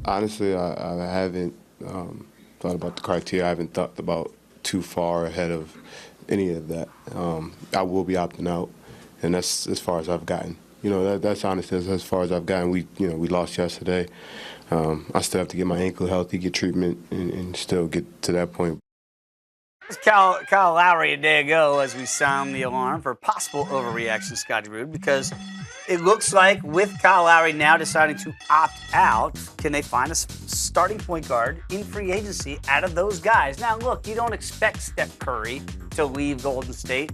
Honestly, I haven't thought about the criteria. I haven't thought about too far ahead of any of that. I will be opting out, and that's as far as I've gotten. That's honestly as far as I've gotten. We lost yesterday. I still have to get my ankle healthy, get treatment, and still get to that point. Kyle Lowry a day ago as we sound the alarm for possible overreaction, Scotty Rude, because it looks like with Kyle Lowry now deciding to opt out, can they find a starting point guard in free agency out of those guys? Now, look, you don't expect Steph Curry to leave Golden State.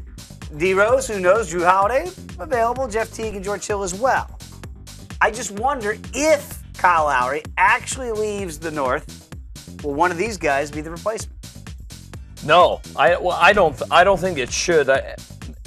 D-Rose, who knows? Drew Holiday, available. Jeff Teague and George Hill as well. I just wonder if Kyle Lowry actually leaves the North, will one of these guys be the replacement? No, I don't think it should.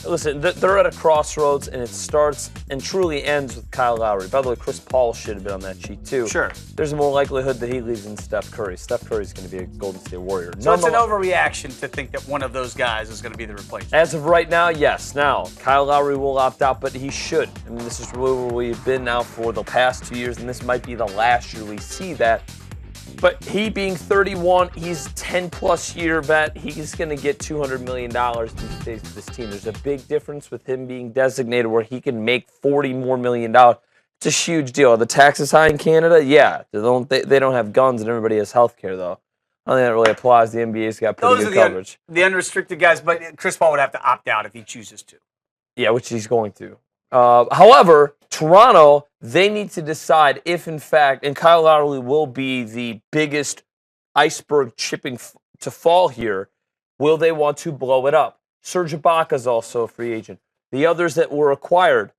Listen, they're at a crossroads, and it starts and truly ends with Kyle Lowry. By the way, Chris Paul should have been on that sheet too. Sure. There's more likelihood that he leaves than Steph Curry. Steph Curry's going to be a Golden State Warrior. So it's an overreaction to think that one of those guys is going to be the replacement. As of right now, yes. Now, Kyle Lowry will opt out, but he should. I mean, this is where we've been now for the past 2 years, and this might be the last year we see that. But he being 31, he's 10-plus year vet. He's going to get $200 million these days with this team. There's a big difference with him being designated where he can make $40 more million. It's a huge deal. Are the taxes high in Canada? Yeah. They don't have guns and everybody has health care, though. I don't think that really applies. The NBA's got pretty good coverage. The unrestricted guys, but Chris Paul would have to opt out if he chooses to. Yeah, which he's going to. However, Toronto, they need to decide if, in fact, and Kyle Lowry will be the biggest iceberg chipping to fall here, will they want to blow it up? Serge Ibaka is also a free agent. The others that were acquired,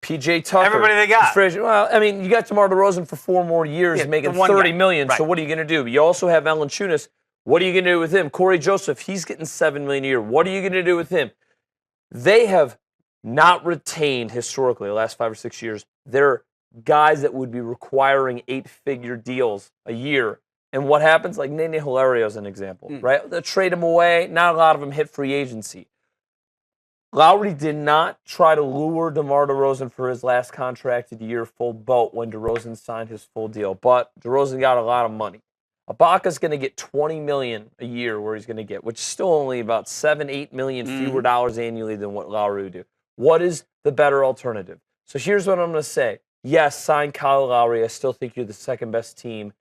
PJ Tucker. Everybody they got. Well, I mean, you got DeMar DeRozan for 4 more years, making $30 million. Right. So what are you going to do? You also have Valanciunas. What are you going to do with him? Corey Joseph, he's getting $7 million a year. What are you going to do with him? They have not retained historically the last 5 or 6 years. They're guys that would be requiring 8-figure deals a year. And what happens? Like Nene Hilario is an example, right? They trade him away. Not a lot of them hit free agency. Lowry did not try to lure DeMar DeRozan for his last contracted year full boat when DeRozan signed his full deal. But DeRozan got a lot of money. Ibaka's going to get $20 million a year where he's going to get, which is still only about $7-8 million fewer dollars annually than what Lowry would do. What is the better alternative? So here's what I'm going to say. Yes, sign Kyle Lowry. I still think you're the second best team.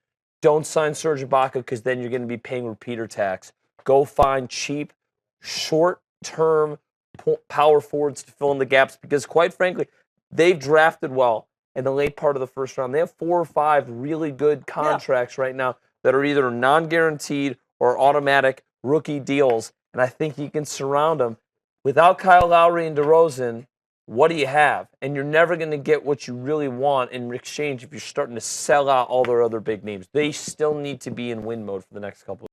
Don't sign Serge Ibaka because then you're going to be paying repeater tax. Go find cheap, short-term power forwards to fill in the gaps because, quite frankly, they've drafted well in the late part of the first round. They have 4 or 5 really good contracts right now that are either non-guaranteed or automatic rookie deals, and I think you can surround them. Without Kyle Lowry and DeRozan, what do you have? And you're never going to get what you really want in exchange if you're starting to sell out all their other big names. They still need to be in win mode for the next couple of